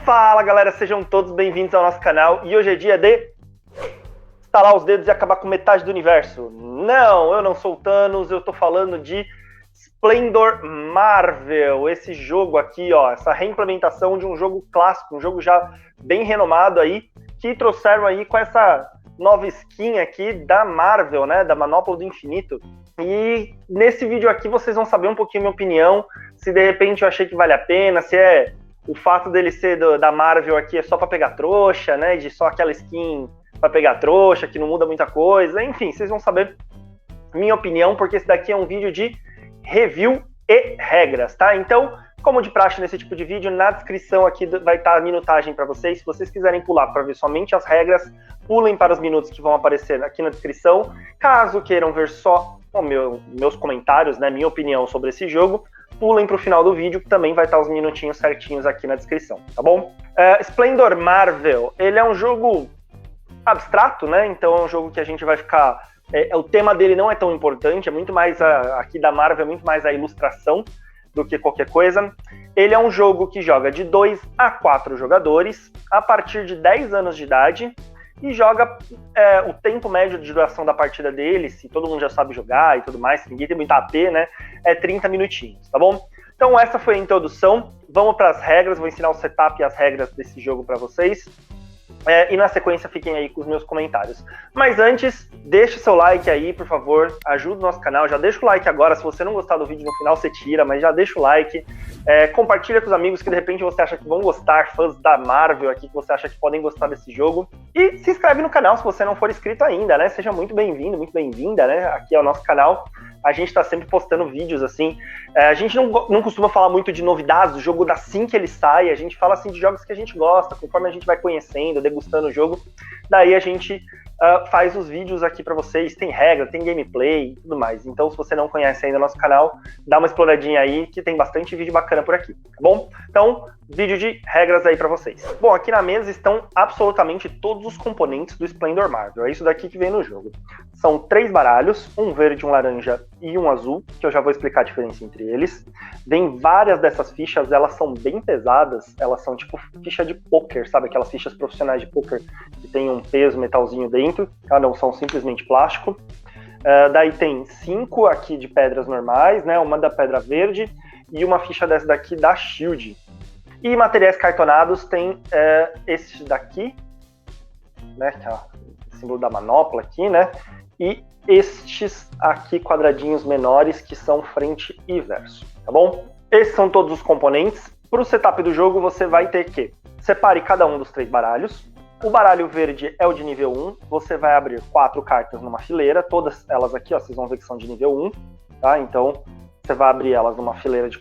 Fala galera, sejam todos bem-vindos ao nosso canal e hoje é dia de estalar os dedos e acabar com metade do universo. Não, eu não sou o Thanos, eu tô falando de Splendor Marvel, esse jogo aqui, ó, essa reimplementação de um jogo clássico, um jogo já bem renomado aí, que trouxeram aí com essa nova skin aqui da Marvel, né, da Manopla do Infinito. E nesse vídeo aqui vocês vão saber um pouquinho a minha opinião, se de repente eu achei que vale a pena, se é o fato dele ser da Marvel aqui é só pra pegar trouxa, né, de só aquela skin pra pegar trouxa, que não muda muita coisa, enfim, vocês vão saber minha opinião, porque esse daqui é um vídeo de review e regras, tá? Então, como de praxe nesse tipo de vídeo, na descrição aqui vai estar a minutagem para vocês. Se vocês quiserem pular para ver somente as regras, pulem para os minutos que vão aparecer aqui na descrição. Caso queiram ver só meus comentários, né, minha opinião sobre esse jogo, pulem para o final do vídeo, que também vai estar os minutinhos certinhos aqui na descrição, tá bom? Splendor Marvel, ele é um jogo abstrato, né? Então é um jogo que a gente vai ficar... o tema dele não é tão importante, é muito mais aqui da Marvel, é muito mais a ilustração do que qualquer coisa. Ele é um jogo que joga de 2 a 4 jogadores, a partir de 10 anos de idade, e joga o tempo médio de duração da partida dele, se todo mundo já sabe jogar e tudo mais, se ninguém tem muito AP, né, é 30 minutinhos, tá bom? Então essa foi a introdução, vamos para as regras, vou ensinar o setup e as regras desse jogo para vocês. E na sequência fiquem aí com os meus comentários. Mas antes, deixe seu like aí, por favor, ajuda o nosso canal, já deixa o like agora, se você não gostar do vídeo no final você tira, mas já deixa o like, compartilha com os amigos que de repente você acha que vão gostar, fãs da Marvel aqui, que você acha que podem gostar desse jogo, e se inscreve no canal se você não for inscrito ainda, né, seja muito bem-vindo, muito bem-vinda, né, aqui ao nosso canal. A gente tá sempre postando vídeos assim, a gente não costuma falar muito de novidades do jogo assim que ele sai, a gente fala assim de jogos que a gente gosta, conforme a gente vai conhecendo, degustando o jogo, daí a gente faz os vídeos aqui pra vocês, tem regra, tem gameplay e tudo mais. Então se você não conhece ainda o nosso canal, dá uma exploradinha aí que tem bastante vídeo bacana por aqui, tá bom? Então, vídeo de regras aí pra vocês. Bom, aqui na mesa estão absolutamente todos os componentes do Splendor Marvel, é isso daqui que vem no jogo. São 3 baralhos, um verde, um laranja e um azul, que eu já vou explicar a diferença entre eles. Vem várias dessas fichas, elas são bem pesadas, elas são tipo ficha de poker, sabe? Aquelas fichas profissionais de poker que tem um peso, metalzinho dentro, não são simplesmente plástico. Daí tem 5 aqui de pedras normais, né? Uma da pedra verde e uma ficha dessa daqui da Shield. E materiais cartonados tem esse daqui, né? Que é o símbolo da manopla aqui, né? E estes aqui quadradinhos menores que são frente e verso, tá bom? Esses são todos os componentes. Para o setup do jogo você vai ter que separe cada um dos 3 baralhos. O baralho verde é o de nível 1, você vai abrir 4 cartas numa fileira, todas elas aqui, ó, vocês vão ver que são de nível 1, tá? Então você vai abrir elas numa fileira de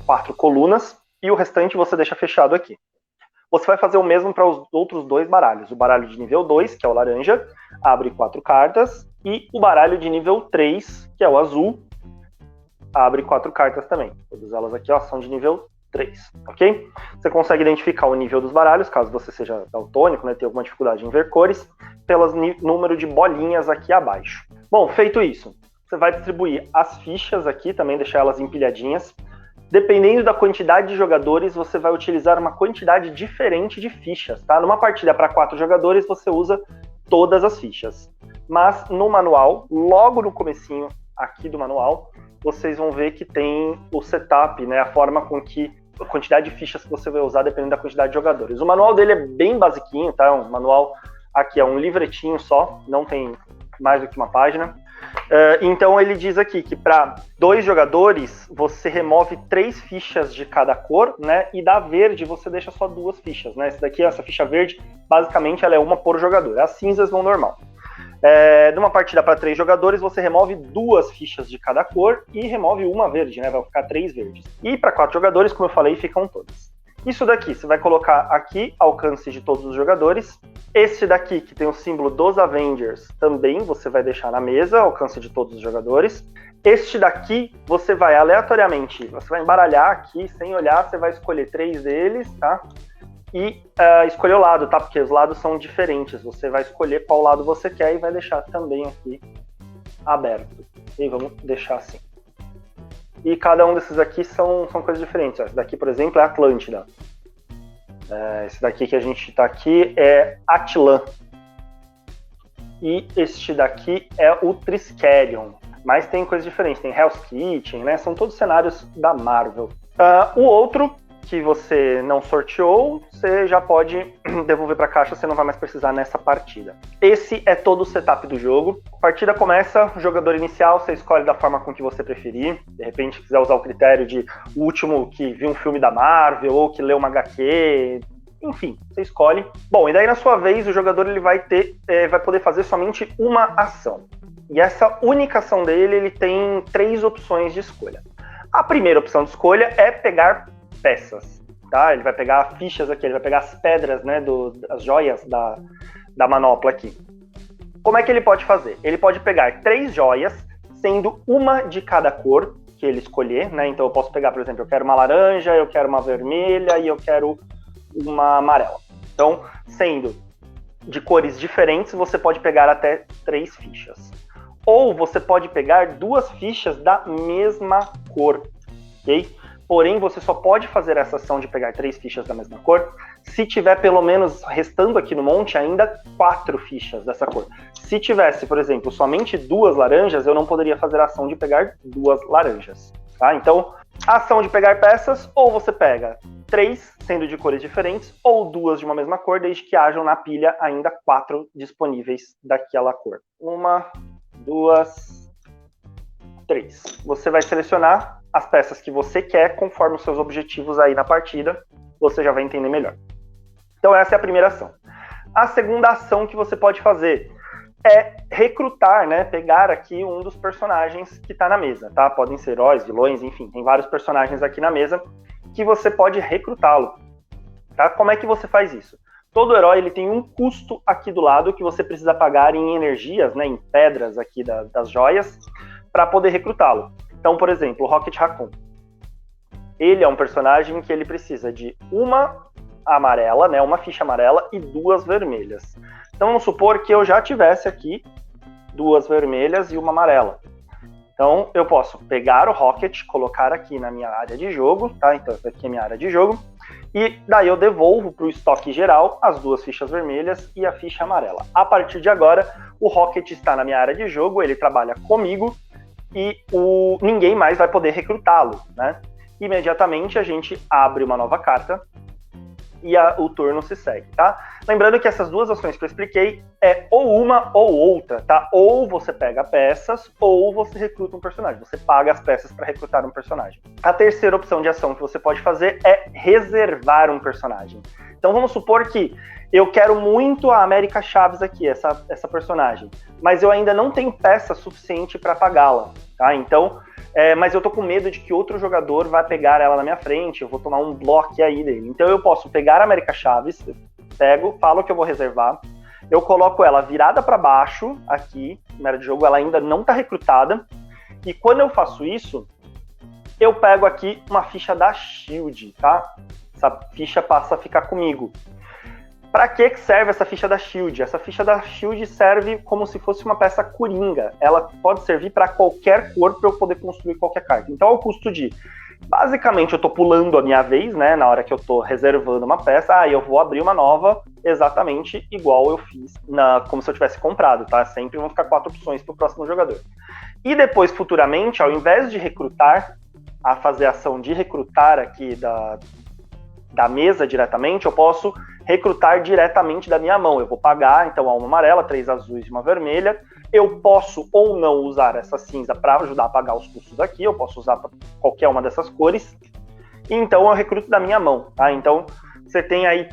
4 colunas e o restante você deixa fechado aqui. Você vai fazer o mesmo para os outros 2 baralhos. O baralho de nível 2, que é o laranja, abre 4 cartas. E o baralho de nível 3, que é o azul, abre 4 cartas também. Todas elas aqui, ó, são de nível 3, ok? Você consegue identificar o nível dos baralhos, caso você seja daltônico, né, tenha alguma dificuldade em ver cores, pelo número de bolinhas aqui abaixo. Bom, feito isso, você vai distribuir as fichas aqui, também deixar elas empilhadinhas. Dependendo da quantidade de jogadores, você vai utilizar uma quantidade diferente de fichas, tá? Numa partida para 4 jogadores, você usa todas as fichas. Mas no manual, logo no comecinho aqui do manual, vocês vão ver que tem o setup, né? A forma com que a quantidade de fichas que você vai usar dependendo da quantidade de jogadores. O manual dele é bem basiquinho, tá? Um manual aqui é um livretinho só, não tem mais do que uma página. Então ele diz aqui que para 2 jogadores você remove 3 fichas de cada cor, né? E da verde você deixa só 2 fichas, né? Essa ficha verde, basicamente ela é uma por jogador. As cinzas vão normal. Numa partida para 3 jogadores você remove 2 fichas de cada cor e remove uma verde, né? Vai ficar 3 verdes. E para 4 jogadores, como eu falei, ficam todas. Isso daqui, você vai colocar aqui, alcance de todos os jogadores. Esse daqui, que tem o símbolo dos Avengers, também você vai deixar na mesa, alcance de todos os jogadores. Este daqui, você vai aleatoriamente, você vai embaralhar aqui, sem olhar, você vai escolher 3 deles, tá? E escolher o lado, tá? Porque os lados são diferentes. Você vai escolher qual lado você quer e vai deixar também aqui aberto. E vamos deixar assim. E cada um desses aqui são coisas diferentes. Esse daqui, por exemplo, é Atlântida. Esse daqui que a gente tá aqui é Atlan. E este daqui é o Triskelion. Mas tem coisas diferentes, tem Hell's Kitchen, né? São todos cenários da Marvel. O outro, que você não sorteou, você já pode devolver para a caixa, você não vai mais precisar nessa partida. Esse é todo o setup do jogo. A partida começa, jogador inicial, você escolhe da forma com que você preferir. De repente, quiser usar o critério de o último que viu um filme da Marvel, ou que leu uma HQ... Enfim, você escolhe. Bom, e daí na sua vez o jogador ele vai poder fazer somente uma ação. E essa única ação dele, ele tem 3 opções de escolha. A primeira opção de escolha é pegar peças, tá? Ele vai pegar fichas aqui, ele vai pegar as pedras, né, as joias da manopla aqui. Como é que ele pode fazer? Ele pode pegar 3 joias, sendo uma de cada cor que ele escolher, né? Então eu posso pegar, por exemplo, eu quero uma laranja, eu quero uma vermelha e eu quero uma amarela. Então, sendo de cores diferentes, você pode pegar até 3 fichas. Ou você pode pegar 2 fichas da mesma cor, ok? Porém, você só pode fazer essa ação de pegar 3 fichas da mesma cor se tiver pelo menos, restando aqui no monte, ainda 4 fichas dessa cor. Se tivesse, por exemplo, somente 2 laranjas, eu não poderia fazer a ação de pegar 2 laranjas, tá? Então, a ação de pegar peças, ou você pega 3, sendo de cores diferentes, ou 2 de uma mesma cor, desde que hajam na pilha ainda 4 disponíveis daquela cor. 1, 2, 3. Você vai selecionar as peças que você quer conforme os seus objetivos aí na partida. Você já vai entender melhor. Então essa é a primeira ação. A segunda ação que você pode fazer é recrutar, né? Pegar aqui um dos personagens que está na mesa, tá? Podem ser heróis, vilões, enfim, tem vários personagens aqui na mesa que você pode recrutá-lo, tá? Como é que você faz isso? Todo herói ele tem um custo aqui do lado que você precisa pagar em energias, né? Em pedras aqui das joias, para poder recrutá-lo. Então, por exemplo, o Rocket Raccoon. Ele é um personagem que ele precisa de uma amarela, né? Uma ficha amarela e 2 vermelhas. Então, vamos supor que eu já tivesse aqui 2 vermelhas e uma amarela. Então, eu posso pegar o Rocket, colocar aqui na minha área de jogo, tá? Então, essa aqui é a minha área de jogo. E daí eu devolvo para o estoque geral as 2 fichas vermelhas e a ficha amarela. A partir de agora, o Rocket está na minha área de jogo, ele trabalha comigo e ninguém mais vai poder recrutá-lo, né? Imediatamente a gente abre uma nova carta e o turno se segue, tá? Lembrando que essas 2 ações que eu expliquei é ou uma ou outra, tá? Ou você pega peças ou você recruta um personagem. Você paga as peças para recrutar um personagem. A terceira opção de ação que você pode fazer é reservar um personagem. Então vamos supor que eu quero muito a América Chaves aqui, essa personagem, mas eu ainda não tenho peça suficiente para pagá-la, tá? Então, mas eu tô com medo de que outro jogador vai pegar ela na minha frente, eu vou tomar um bloco aí dele. Então eu posso pegar a América Chaves, pego, falo que eu vou reservar, eu coloco ela virada para baixo aqui, na área de jogo, ela ainda não tá recrutada, e quando eu faço isso, eu pego aqui uma ficha da Shield, tá? Essa ficha passa a ficar comigo. Para que serve essa ficha da Shield? Essa ficha da Shield serve como se fosse uma peça coringa. Ela pode servir para qualquer cor para eu poder construir qualquer carta. Então, ao custo de... Basicamente, eu estou pulando a minha vez, né? Na hora que eu estou reservando uma peça, eu vou abrir uma nova exatamente igual eu fiz, como se eu tivesse comprado, tá? Sempre vão ficar 4 opções para o próximo jogador. E depois, futuramente, ao invés de recrutar, a fazer a ação de recrutar aqui da mesa diretamente, eu posso recrutar diretamente da minha mão. Eu vou pagar, então, uma amarela, 3 azuis e uma vermelha. Eu posso ou não usar essa cinza para ajudar a pagar os custos aqui, eu posso usar para qualquer uma dessas cores. E então eu recruto da minha mão, tá? Então você tem aí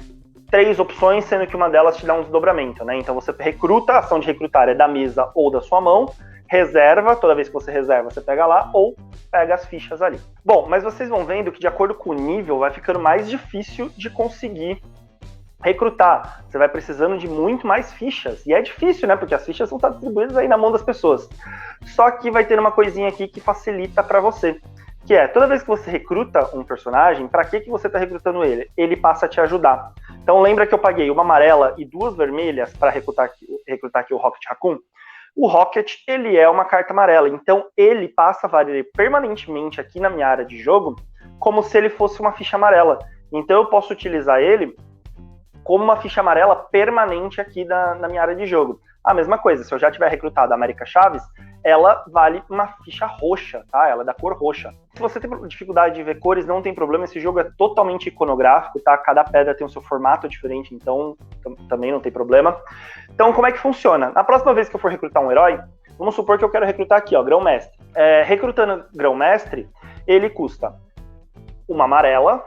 3 opções, sendo que uma delas te dá um desdobramento, né? Então você recruta, a ação de recrutar é da mesa ou da sua mão, reserva, toda vez que você reserva você pega lá, ou pega as fichas ali. Bom, mas vocês vão vendo que de acordo com o nível vai ficando mais difícil de conseguir recrutar. Você vai precisando de muito mais fichas. E é difícil, né? Porque as fichas vão estar distribuídas aí na mão das pessoas. Só que vai ter uma coisinha aqui que facilita para você. Que é, toda vez que você recruta um personagem, para que você está recrutando ele? Ele passa a te ajudar. Então lembra que eu paguei uma amarela e 2 vermelhas para recrutar aqui o Rocket Raccoon? O Rocket, ele é uma carta amarela. Então ele passa a valer permanentemente aqui na minha área de jogo como se ele fosse uma ficha amarela. Então eu posso utilizar ele como uma ficha amarela permanente aqui na minha área de jogo. A mesma coisa, se eu já tiver recrutado a América Chaves, ela vale uma ficha roxa, tá? Ela é da cor roxa. Se você tem dificuldade de ver cores, não tem problema, esse jogo é totalmente iconográfico, tá? Cada pedra tem o seu formato diferente, então também não tem problema. Então, como é que funciona? Na próxima vez que eu for recrutar um herói, vamos supor que eu quero recrutar aqui, ó, Grão-Mestre. Recrutando Grão-Mestre, ele custa uma amarela,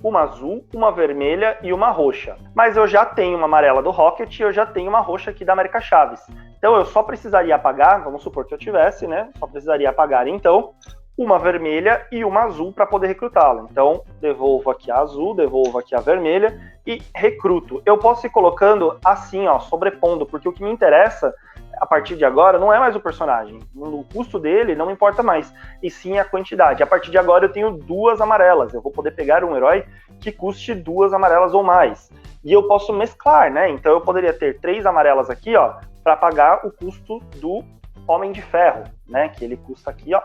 uma azul, uma vermelha e uma roxa. Mas eu já tenho uma amarela do Rocket e eu já tenho uma roxa aqui da América Chaves. Então eu só precisaria apagar, vamos supor que eu tivesse, né? Só precisaria apagar, então, uma vermelha e uma azul para poder recrutá-la. Então, devolvo aqui a azul, devolvo aqui a vermelha e recruto. Eu posso ir colocando assim, ó, sobrepondo, porque o que me interessa a partir de agora não é mais o personagem. O custo dele não importa mais, e sim a quantidade. A partir de agora eu tenho 2 amarelas. Eu vou poder pegar um herói que custe 2 amarelas ou mais. E eu posso mesclar, né? Então eu poderia ter 3 amarelas aqui, ó, para pagar o custo do Homem de Ferro, né? Que ele custa aqui, ó,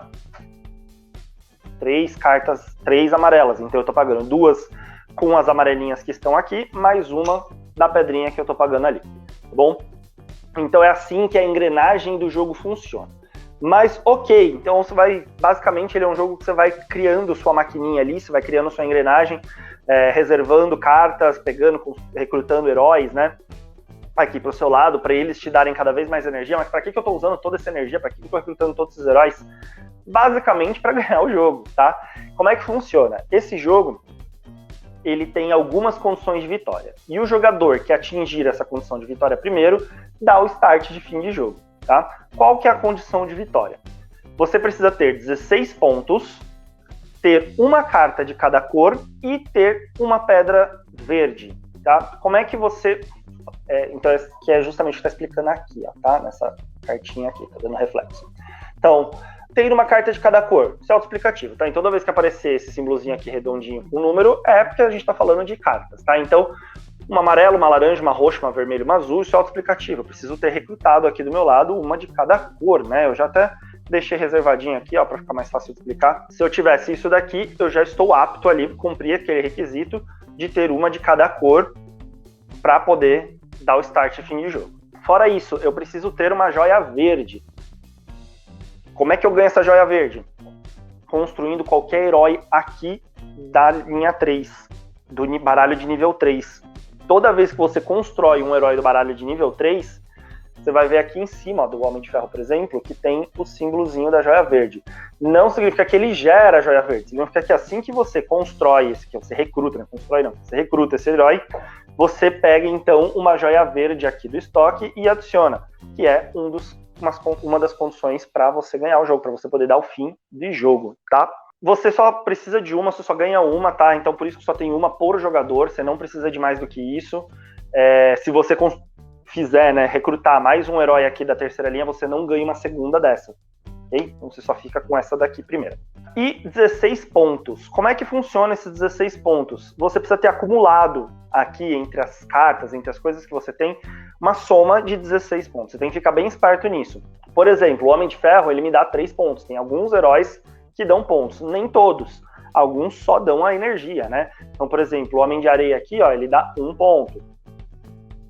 3 cartas, 3 amarelas. Então eu tô pagando 2 com as amarelinhas que estão aqui, mais uma da pedrinha que eu tô pagando ali, tá bom? Então é assim que a engrenagem do jogo funciona. Mas ok, então você vai, basicamente ele é um jogo que você vai criando sua maquininha ali, você vai criando sua engrenagem, reservando cartas, recrutando heróis, né? Aqui pro seu lado, para eles te darem cada vez mais energia. Mas para que eu tô usando toda essa energia? Para que eu tô recrutando todos esses heróis? Basicamente para ganhar o jogo, tá? Como é que funciona? Esse jogo, ele tem algumas condições de vitória. E o jogador que atingir essa condição de vitória primeiro, dá o start de fim de jogo, tá? Qual que é a condição de vitória? Você precisa ter 16 pontos, ter uma carta de cada cor e ter uma pedra verde, tá? Como é que você... então, que é justamente o que está explicando aqui, ó, tá? Nessa cartinha aqui, tá dando reflexo. Então, ter uma carta de cada cor, isso é autoexplicativo, tá? Então, toda vez que aparecer esse símbolozinho aqui redondinho com número, é porque a gente está falando de cartas, tá? Então, uma amarela, uma laranja, uma roxa, uma vermelha, uma azul, isso é autoexplicativo. Eu preciso ter recrutado aqui do meu lado uma de cada cor, né? Eu já até deixei reservadinho aqui, ó, para ficar mais fácil de explicar. Se eu tivesse isso daqui, eu já estou apto ali, cumprir aquele requisito de ter uma de cada cor para poder dar o start e fim de jogo. Fora isso, eu preciso ter uma joia verde. Como é que eu ganho essa joia verde? Construindo qualquer herói aqui da linha 3, do baralho de nível 3. Toda vez que você constrói um herói do baralho de nível 3, você vai ver aqui em cima, ó, do Homem de Ferro, por exemplo, que tem o símbolozinho da joia verde. Não significa que ele gera a joia verde, significa que assim que você constrói esse, que você recruta, você recruta esse herói, você pega então uma joia verde aqui do estoque e adiciona, que é uma das condições para você ganhar o jogo, para você poder dar o fim de jogo, tá? Você só precisa de uma, você só ganha uma, tá? Então por isso que só tem uma por jogador, você não precisa de mais do que isso. Se você fizer, né, recrutar mais um herói aqui da terceira linha, você não ganha uma segunda dessa, ok? Então você só fica com essa daqui primeiro. E 16 pontos. Como é que funciona esses 16 pontos? Você precisa ter acumulado aqui entre as cartas, entre as coisas que você tem, uma soma de 16 pontos. Você tem que ficar bem esperto nisso. Por exemplo, o Homem de Ferro, ele me dá 3 pontos. Tem alguns heróis que dão pontos, nem todos. Alguns só dão a energia, né? Então, por exemplo, o Homem de Areia aqui, ó, ele dá 1 ponto.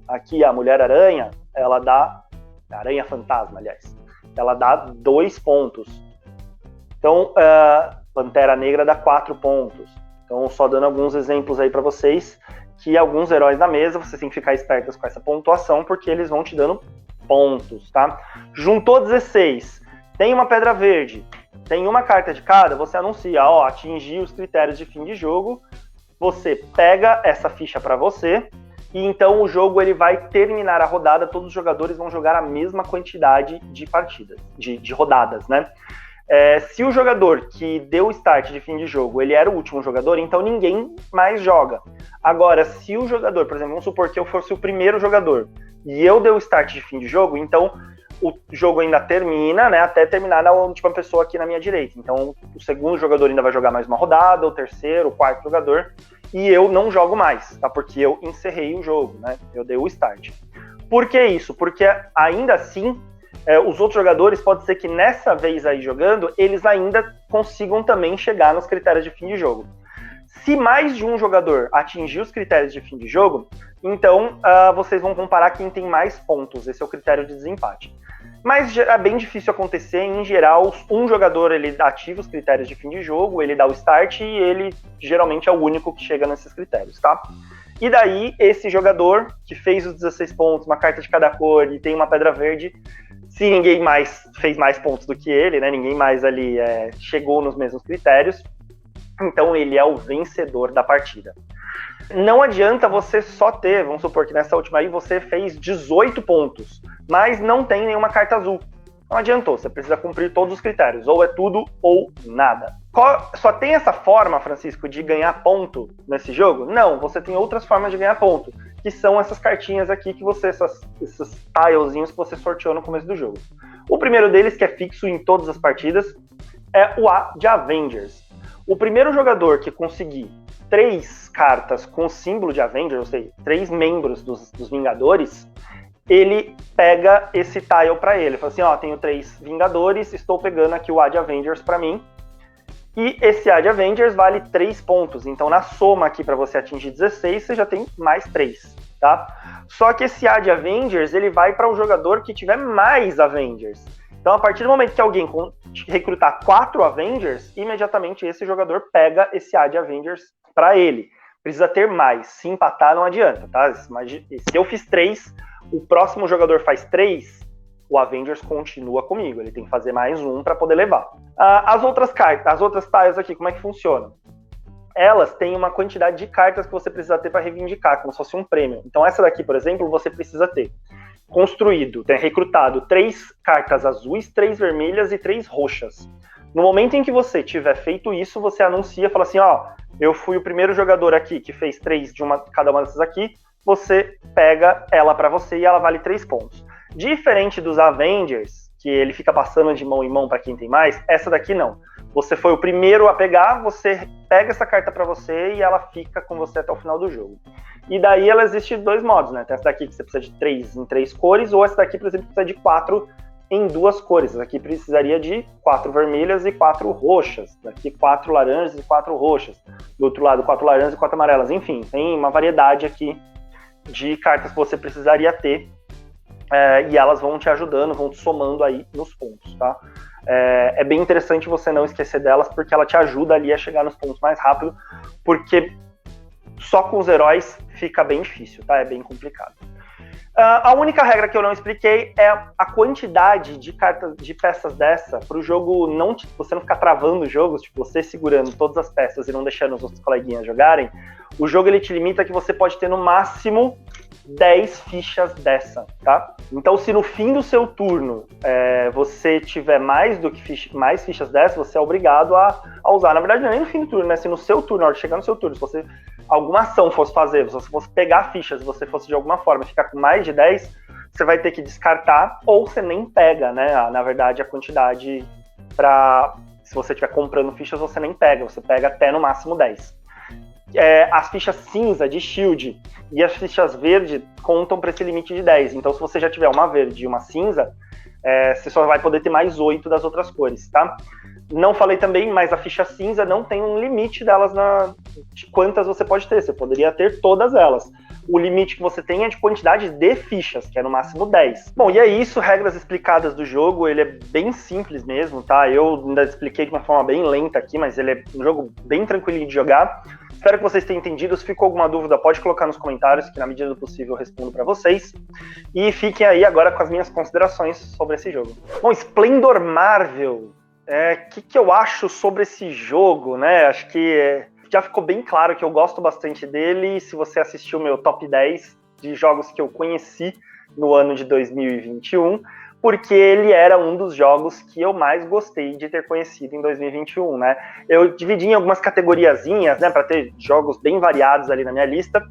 Aqui a Mulher-Aranha, ela dá... Aranha Fantasma, aliás. Ela dá 2 pontos. Então, Pantera Negra dá 4 pontos. Então, só dando alguns exemplos aí para vocês, que alguns heróis da mesa, vocês têm que ficar espertos com essa pontuação, porque eles vão te dando pontos, tá? Juntou 16, tem uma pedra verde, tem uma carta de cada, você anuncia, ó, atingir os critérios de fim de jogo, você pega essa ficha para você, e então o jogo ele vai terminar a rodada, todos os jogadores vão jogar a mesma quantidade de partidas, de rodadas, né? Se o jogador que deu o start de fim de jogo, ele era o último jogador, então ninguém mais joga. Agora, se o jogador, por exemplo, vamos supor que eu fosse o primeiro jogador, e eu dei o start de fim de jogo, então o jogo ainda termina, né, até terminar na última pessoa aqui na minha direita. Então, o segundo jogador ainda vai jogar mais uma rodada, o terceiro, o quarto jogador, e eu não jogo mais, tá? Porque eu encerrei o jogo, né? Eu dei o start. Por que isso? Porque ainda assim, os outros jogadores, pode ser que nessa vez aí jogando, eles ainda consigam também chegar nos critérios de fim de jogo. Se mais de um jogador atingir os critérios de fim de jogo, então vocês vão comparar quem tem mais pontos. Esse é o critério de desempate. Mas é bem difícil acontecer. Em geral, um jogador ele ativa os critérios de fim de jogo, ele dá o start e ele geralmente é o único que chega nesses critérios, tá? E daí, esse jogador que fez os 16 pontos, uma carta de cada cor e tem uma pedra verde, se ninguém mais fez mais pontos do que ele, né? Ninguém mais ali chegou nos mesmos critérios, então ele é o vencedor da partida. Não adianta você só ter, vamos supor que nessa última aí você fez 18 pontos, mas não tem nenhuma carta azul. Não adiantou, você precisa cumprir todos os critérios, ou é tudo ou nada. Só tem essa forma, Francisco, de ganhar ponto nesse jogo? Não, você tem outras formas de ganhar ponto, que são essas cartinhas aqui que você, esses tilezinhos que você sorteou no começo do jogo. O primeiro deles, que é fixo em todas as partidas, é o A de Avengers. O primeiro jogador que conseguir 3 cartas com o símbolo de Avengers, ou seja, 3 membros dos Vingadores, ele pega esse tile para ele. Fala assim, ó, tenho 3 Vingadores, estou pegando aqui o A de Avengers para mim. E esse A de Avengers vale 3 pontos. Então, na soma aqui, para você atingir 16, você já tem mais 3, tá? Só que esse A de Avengers, ele vai para o jogador que tiver mais Avengers. Então, a partir do momento que alguém recrutar 4 Avengers, imediatamente esse jogador pega esse A de Avengers para ele. Precisa ter mais. Se empatar, não adianta, tá? Se eu fiz 3, o próximo jogador faz 3, o Avengers continua comigo. Ele tem que fazer mais um para poder levar. As outras cartas, as outras tiles aqui, como é que funciona? Elas têm uma quantidade de cartas que você precisa ter para reivindicar, como se fosse um prêmio. Então, essa daqui, por exemplo, você precisa ter recrutado 3 cartas azuis, 3 vermelhas e 3 roxas. No momento em que você tiver feito isso, você anuncia, fala assim, ó, eu fui o primeiro jogador aqui que fez 3 de cada uma dessas aqui, você pega ela para você e ela vale 3 pontos. Diferente dos Avengers, que ele fica passando de mão em mão para quem tem mais, essa daqui não. Você foi o primeiro a pegar, você pega essa carta para você e ela fica com você até o final do jogo. E daí ela existe de 2 modos, né? Tem essa daqui que você precisa de 3 em 3 cores, ou essa daqui, por exemplo, precisa de 4 em 2 cores. Essa aqui precisaria de 4 vermelhas e 4 roxas. Daqui 4 laranjas e 4 roxas. Do outro lado, 4 laranjas e 4 amarelas. Enfim, tem uma variedade aqui de cartas que você precisaria ter. E elas vão te ajudando, vão te somando aí nos pontos, tá? É bem interessante você não esquecer delas, porque ela te ajuda ali a chegar nos pontos mais rápido, porque só com os heróis fica bem difícil, tá? É bem complicado. A única regra que eu não expliquei é a quantidade de cartas, de peças dessa, para o jogo você não ficar travando os jogos, tipo, você segurando todas as peças e não deixando os outros coleguinhas jogarem. O jogo ele te limita que você pode ter no máximo 10 fichas dessa, tá? Então, se no fim do seu turno você tiver mais fichas dessa, você é obrigado a usar. Na verdade, não é nem no fim do turno, né? Se no seu turno, na hora de chegar no seu turno, se você alguma ação fosse fazer, se você fosse pegar fichas, se você fosse de alguma forma ficar com mais de 10, você vai ter que descartar, ou você nem pega, né? Na verdade, a quantidade se você estiver comprando fichas, você nem pega, você pega até no máximo 10. As fichas cinza de shield e as fichas verde contam para esse limite de 10. Então, se você já tiver uma verde e uma cinza, você só vai poder ter mais 8 das outras cores, tá? Não falei também, mas a ficha cinza não tem um limite delas de quantas você pode ter. Você poderia ter todas elas. O limite que você tem é de quantidade de fichas, que é no máximo 10. Bom, e é isso, regras explicadas do jogo. Ele é bem simples mesmo, tá? Eu ainda expliquei de uma forma bem lenta aqui, mas ele é um jogo bem tranquilinho de jogar. Espero que vocês tenham entendido. Se ficou alguma dúvida, pode colocar nos comentários, que na medida do possível eu respondo para vocês. E fiquem aí agora com as minhas considerações sobre esse jogo. Bom, Splendor Marvel. Que eu acho sobre esse jogo, né? Acho que já ficou bem claro que eu gosto bastante dele. Se você assistiu o meu top 10 de jogos que eu conheci no ano de 2021, porque ele era um dos jogos que eu mais gostei de ter conhecido em 2021, né? Eu dividi em algumas categoriazinhas, né, para ter jogos bem variados ali na minha lista.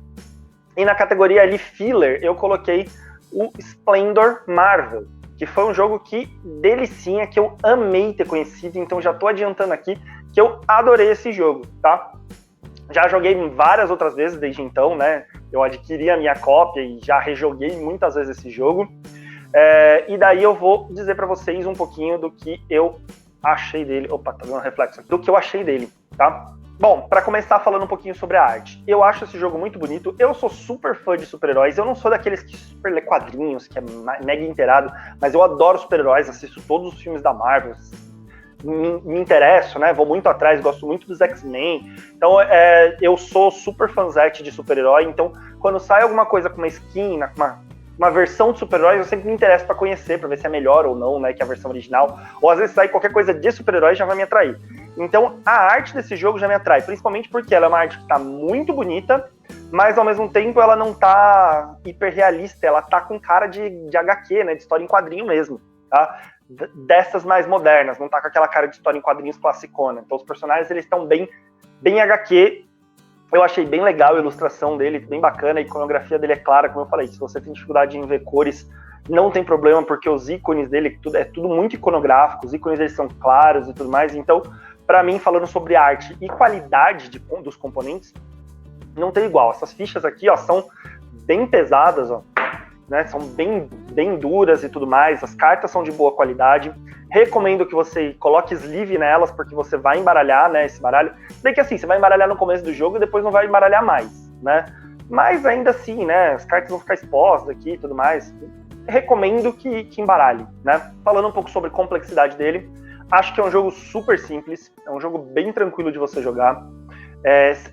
E na categoria ali filler, eu coloquei o Splendor Marvel, que foi um jogo que delicinha, que eu amei ter conhecido, então já tô adiantando aqui que eu adorei esse jogo, tá? Já joguei várias outras vezes desde então, né? Eu adquiri a minha cópia e já rejoguei muitas vezes esse jogo. E daí eu vou dizer pra vocês um pouquinho do que eu achei dele. Opa, tá dando reflexo aqui. Do que eu achei dele, tá? Bom, para começar falando um pouquinho sobre a arte. Eu acho esse jogo muito bonito. Eu sou super fã de super-heróis. Eu não sou daqueles que super lê quadrinhos, que é mega inteirado, mas eu adoro super-heróis, assisto todos os filmes da Marvel. Me interesso, né? Vou muito atrás, gosto muito dos X-Men. Então, eu sou super fanzete de super-herói. Então, quando sai alguma coisa com uma skin, uma versão de super-heróis, eu sempre me interesso para conhecer, para ver se é melhor ou não, né, que a versão original. Ou às vezes sai qualquer coisa de super-herói já vai me atrair. Então, a arte desse jogo já me atrai, principalmente porque ela é uma arte que tá muito bonita, mas ao mesmo tempo ela não tá hiperrealista, ela tá com cara de HQ, né, de história em quadrinho mesmo, tá? Dessas mais modernas, não tá com aquela cara de história em quadrinhos classicona. Então os personagens, eles estão bem HQ. Eu achei bem legal a ilustração dele, bem bacana, a iconografia dele é clara, como eu falei, se você tem dificuldade em ver cores, não tem problema, porque os ícones dele é tudo muito iconográfico, os ícones eles são claros e tudo mais. Então, para mim, falando sobre arte e qualidade dos componentes, não tem igual. Essas fichas aqui, ó, são bem pesadas, ó, né? São bem duras e tudo mais. As cartas são de boa qualidade. Recomendo que você coloque sleeve nelas, porque você vai embaralhar, né, esse baralho. Bem que assim, você vai embaralhar no começo do jogo e depois não vai embaralhar mais, né? Mas ainda assim, né, as cartas vão ficar expostas aqui e tudo mais. Recomendo que embaralhe, né? Falando um pouco sobre a complexidade dele, acho que é um jogo super simples, é um jogo bem tranquilo de você jogar,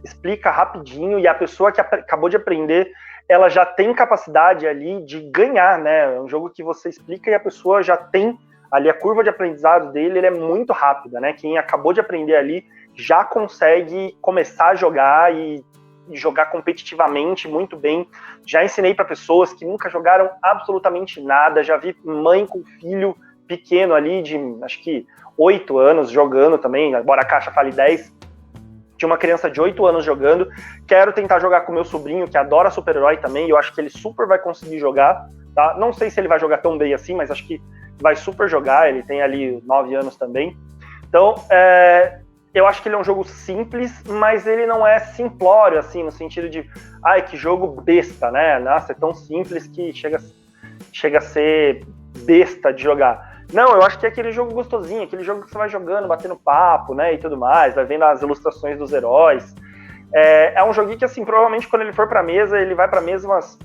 explica rapidinho e a pessoa que acabou de aprender, ela já tem capacidade ali de ganhar, né? É um jogo que você explica e a pessoa já tem ali a curva de aprendizado dele, ele é muito rápida, né? Quem acabou de aprender ali já consegue começar a jogar e jogar competitivamente muito bem. Já ensinei para pessoas que nunca jogaram absolutamente nada, já vi mãe com filho pequeno ali de, acho que 8 anos jogando também, embora a caixa fale 10, tinha uma criança de 8 anos jogando. Quero tentar jogar com meu sobrinho, que adora super-herói também, e eu acho que ele super vai conseguir jogar, tá? Não sei se ele vai jogar tão bem assim, mas acho que vai super jogar, ele tem ali 9 anos também. Então, eu acho que ele é um jogo simples, mas ele não é simplório, assim, no sentido de, ai, que jogo besta, né? Nossa, é tão simples que chega a ser besta de jogar. Não, eu acho que é aquele jogo gostosinho, aquele jogo que você vai jogando, batendo papo, né, e tudo mais, vai vendo as ilustrações dos heróis. É um joguinho que, assim, provavelmente quando ele for pra mesa, ele vai pra mesa umas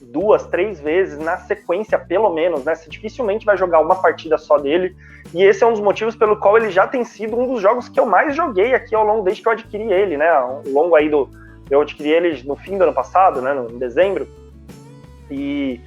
2, 3 vezes na sequência, pelo menos, né? Você dificilmente vai jogar uma partida só dele, e esse é um dos motivos pelo qual ele já tem sido um dos jogos que eu mais joguei aqui ao longo, desde que eu adquiri ele, né? Ao longo aí eu adquiri ele no fim do ano passado, né? Em dezembro, e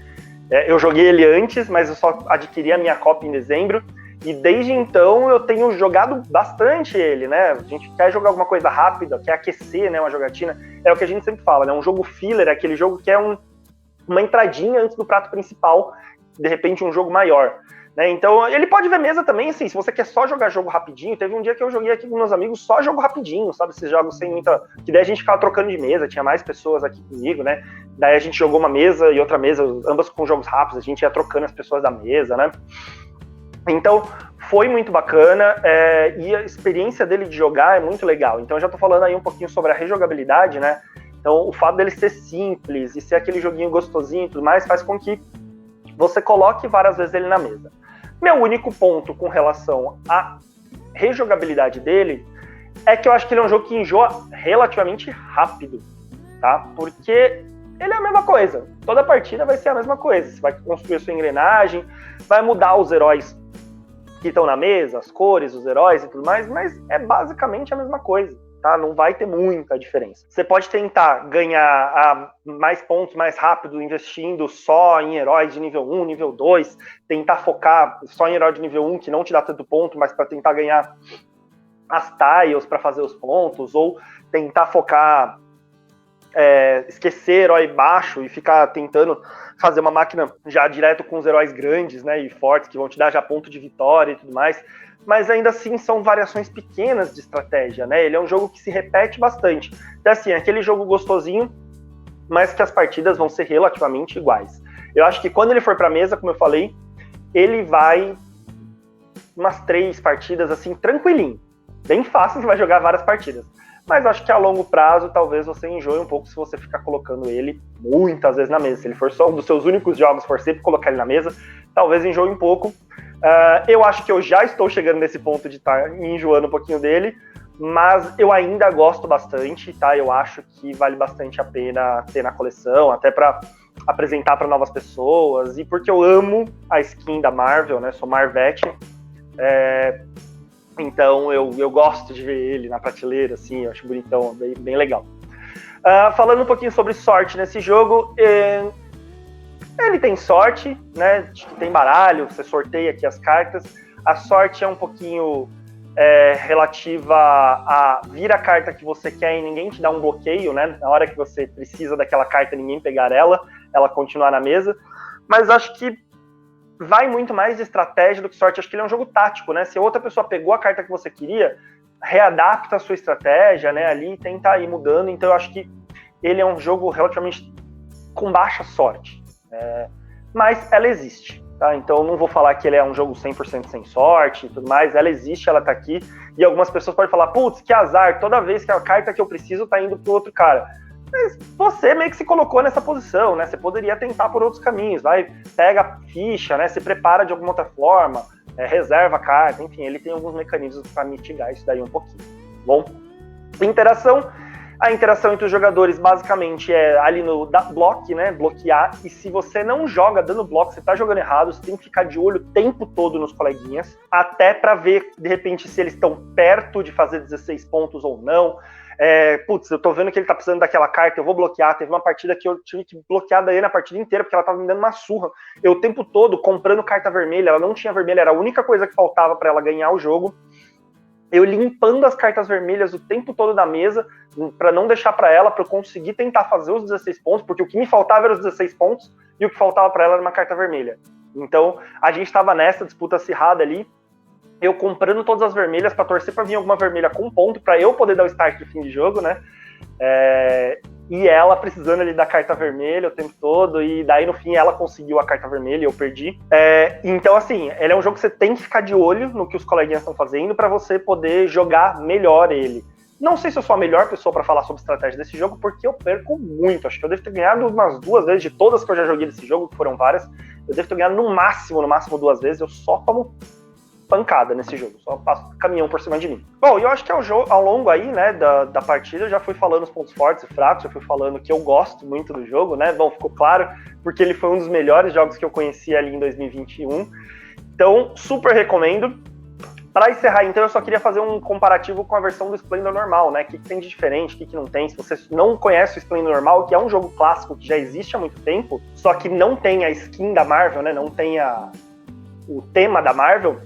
eu joguei ele antes, mas eu só adquiri a minha cópia em dezembro, e desde então eu tenho jogado bastante ele, né? A gente quer jogar alguma coisa rápida, quer aquecer, né, uma jogatina, é o que a gente sempre fala, né? Um jogo filler é aquele jogo que é uma entradinha antes do prato principal, de repente um jogo maior, né? Então ele pode ver mesa também, assim, se você quer só jogar jogo rapidinho. Teve um dia que eu joguei aqui com meus amigos só jogo rapidinho, sabe, esses jogos sem muita, que daí a gente ficava trocando de mesa, tinha mais pessoas aqui comigo, né, daí a gente jogou uma mesa e outra mesa, ambas com jogos rápidos, a gente ia trocando as pessoas da mesa, né? Então foi muito bacana, e a experiência dele de jogar é muito legal. Então eu já tô falando aí um pouquinho sobre a rejogabilidade, né? Então, o fato dele ser simples e ser aquele joguinho gostosinho e tudo mais faz com que você coloque várias vezes ele na mesa. Meu único ponto com relação à rejogabilidade dele é que eu acho que ele é um jogo que enjoa relativamente rápido, tá? Porque ele é a mesma coisa. Toda partida vai ser a mesma coisa. Você vai construir a sua engrenagem, vai mudar os heróis que estão na mesa, as cores, os heróis e tudo mais, mas é basicamente a mesma coisa. Tá? Não vai ter muita diferença. Você pode tentar ganhar mais pontos mais rápido investindo só em heróis de nível 1, nível 2, tentar focar só em herói de nível 1, que não te dá tanto ponto, mas para tentar ganhar as tiles para fazer os pontos, ou tentar focar, esquecer herói baixo e ficar tentando fazer uma máquina já direto com os heróis grandes, né, e fortes, que vão te dar já ponto de vitória e tudo mais. Mas ainda assim são variações pequenas de estratégia, né? Ele é um jogo que se repete bastante. Então, assim, é aquele jogo gostosinho, mas que as partidas vão ser relativamente iguais. Eu acho que quando ele for pra mesa, como eu falei, ele vai umas 3 partidas, assim, tranquilinho. Bem fácil, você vai jogar várias partidas. Mas acho que a longo prazo, talvez você enjoe um pouco se você ficar colocando ele muitas vezes na mesa. Se ele for só um dos seus únicos jogos, for sempre colocar ele na mesa, talvez enjoe um pouco. Eu acho que eu já estou chegando nesse ponto de estar enjoando um pouquinho dele, mas eu ainda gosto bastante, tá? Eu acho que vale bastante a pena ter na coleção, até para apresentar para novas pessoas, e porque eu amo a skin da Marvel, né? Sou Marvete, então eu gosto de ver ele na prateleira, assim, eu acho bonitão, bem legal. Falando um pouquinho sobre sorte nesse jogo, ele tem sorte, né? Tem baralho, você sorteia aqui as cartas. A sorte é um pouquinho relativa a vir a carta que você quer e ninguém te dá um bloqueio, né? Na hora que você precisa daquela carta, ninguém pegar ela continuar na mesa. Mas acho que vai muito mais de estratégia do que sorte. Acho que ele é um jogo tático, né? Se outra pessoa pegou a carta que você queria, readapta a sua estratégia, né? Ali e tenta ir mudando. Então eu acho que ele é um jogo relativamente com baixa sorte. Mas ela existe, tá? Então não vou falar que ele é um jogo 100% sem sorte e tudo mais. Ela existe, ela tá aqui. E algumas pessoas podem falar, putz, que azar, toda vez que a carta que eu preciso tá indo pro outro cara. Mas você meio que se colocou nessa posição, né? Você poderia tentar por outros caminhos. Pega a ficha, né? Se prepara de alguma outra forma, reserva a carta, enfim, ele tem alguns mecanismos para mitigar isso daí um pouquinho. Bom, a interação entre os jogadores basicamente é ali no block, né? Bloquear. E se você não joga dando bloco, você tá jogando errado, você tem que ficar de olho o tempo todo nos coleguinhas, até para ver, de repente, se eles estão perto de fazer 16 pontos ou não. Putz, eu tô vendo que ele tá precisando daquela carta, eu vou bloquear. Teve uma partida que eu tive que bloquear daí na partida inteira, porque ela tava me dando uma surra. Eu o tempo todo comprando carta vermelha, ela não tinha vermelha, era a única coisa que faltava para ela ganhar o jogo. Eu limpando as cartas vermelhas o tempo todo da mesa, para não deixar para ela, para eu conseguir tentar fazer os 16 pontos, porque o que me faltava era os 16 pontos, e o que faltava para ela era uma carta vermelha. Então, a gente tava nessa disputa acirrada ali, eu comprando todas as vermelhas para torcer para vir alguma vermelha com ponto, para eu poder dar o start de fim de jogo, né? E ela precisando ali da carta vermelha o tempo todo, e daí no fim ela conseguiu a carta vermelha e eu perdi. Então, assim, ele é um jogo que você tem que ficar de olho no que os coleguinhas estão fazendo para você poder jogar melhor ele. Não sei se eu sou a melhor pessoa para falar sobre estratégia desse jogo, porque eu perco muito. Acho que eu devo ter ganhado umas 2 vezes de todas que eu já joguei desse jogo, que foram várias. Eu devo ter ganhado no máximo 2 vezes. Eu só tomo pancada nesse jogo, só passo caminhão por cima de mim. Bom, e eu acho que ao longo aí, né, da partida, eu já fui falando os pontos fortes e fracos, já fui falando que eu gosto muito do jogo, né, bom, ficou claro, porque ele foi um dos melhores jogos que eu conheci ali em 2021, então, super recomendo. Para encerrar, então, eu só queria fazer um comparativo com a versão do Splendor normal, né, o que tem de diferente, o que não tem. Se você não conhece o Splendor normal, que é um jogo clássico que já existe há muito tempo, só que não tem a skin da Marvel, né, não tem o tema da Marvel,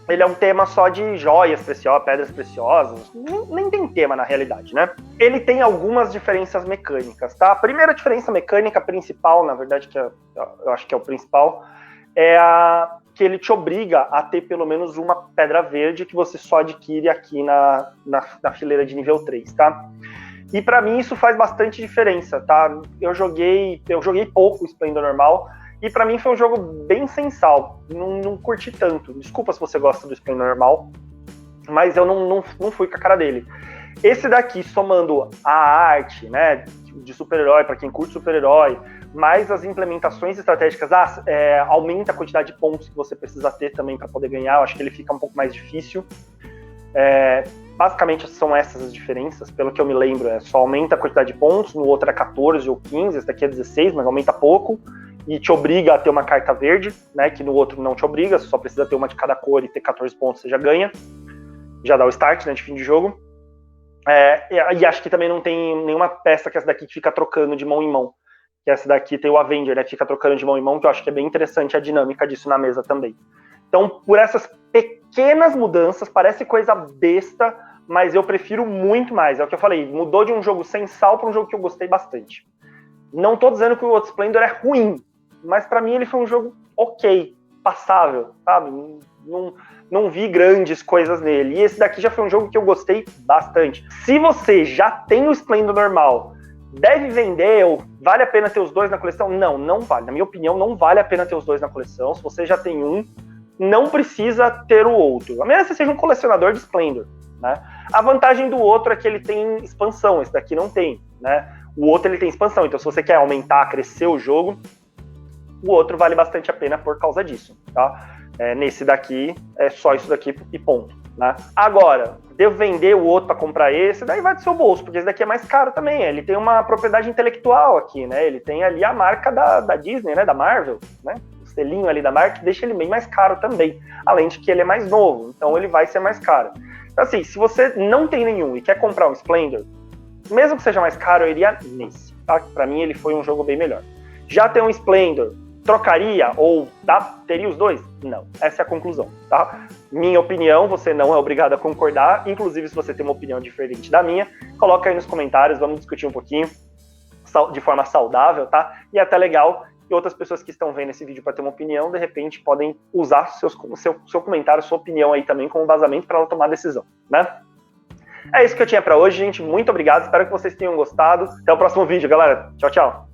ele é um tema só de joias preciosas, pedras preciosas, nem tem tema na realidade, né? Ele tem algumas diferenças mecânicas, tá? A primeira diferença mecânica principal, na verdade, que eu acho que é o principal, é que ele te obriga a ter pelo menos uma pedra verde que você só adquire aqui na fileira de nível 3, tá? E pra mim isso faz bastante diferença, tá? Eu joguei pouco o Splendor normal, e pra mim foi um jogo bem sem sal, não curti tanto. Desculpa se você gosta do Splendor normal, mas eu não fui com a cara dele. Esse daqui, somando a arte, né, de super-herói, pra quem curte super-herói, mais as implementações estratégicas, aumenta a quantidade de pontos que você precisa ter também para poder ganhar, eu acho que ele fica um pouco mais difícil. Basicamente são essas as diferenças, pelo que eu me lembro, só aumenta a quantidade de pontos, no outro é 14 ou 15, esse daqui é 16, mas aumenta pouco, e te obriga a ter uma carta verde, né, que no outro não te obriga, você só precisa ter uma de cada cor e ter 14 pontos, você já ganha, já dá o start, né, de fim de jogo. E acho que também não tem nenhuma peça que essa daqui que fica trocando de mão em mão, que essa daqui tem o Avenger, né, que fica trocando de mão em mão, que eu acho que é bem interessante a dinâmica disso na mesa também. Então, por essas pequenas mudanças, parece coisa besta, mas eu prefiro muito mais, é o que eu falei, mudou de um jogo sem sal para um jogo que eu gostei bastante. Não tô dizendo que o outro Splendor é ruim, mas para mim ele foi um jogo ok, passável, sabe? Não vi grandes coisas nele. E esse daqui já foi um jogo que eu gostei bastante. Se você já tem o Splendor normal, deve vender, ou vale a pena ter os dois na coleção? Não vale. Na minha opinião, não vale a pena ter os dois na coleção. Se você já tem um, não precisa ter o outro. A menos que você seja um colecionador de Splendor, né? A vantagem do outro é que ele tem expansão, esse daqui não tem, né? O outro ele tem expansão, então se você quer aumentar, crescer o jogo, o outro vale bastante a pena por causa disso, tá? Nesse daqui, é só isso daqui e ponto. né? Agora, devo vender o outro para comprar esse? Daí vai do seu bolso, porque esse daqui é mais caro também. Ele tem uma propriedade intelectual aqui, né? Ele tem ali a marca da Disney, né? Da Marvel, né? O selinho ali da marca, que deixa ele bem mais caro também. Além de que ele é mais novo, então ele vai ser mais caro. Então, assim, se você não tem nenhum e quer comprar um Splendor, mesmo que seja mais caro, eu iria nesse, tá? Para mim, ele foi um jogo bem melhor. Já tem um Splendor, trocaria ou teria os dois? Não. Essa é a conclusão, tá? Minha opinião, você não é obrigado a concordar. Inclusive, se você tem uma opinião diferente da minha, coloca aí nos comentários, vamos discutir um pouquinho de forma saudável, tá? E é até legal que outras pessoas que estão vendo esse vídeo para ter uma opinião, de repente, podem usar seu comentário, sua opinião aí também como vazamento para ela tomar a decisão, né? É isso que eu tinha para hoje, gente. Muito obrigado. Espero que vocês tenham gostado. Até o próximo vídeo, galera. Tchau, tchau.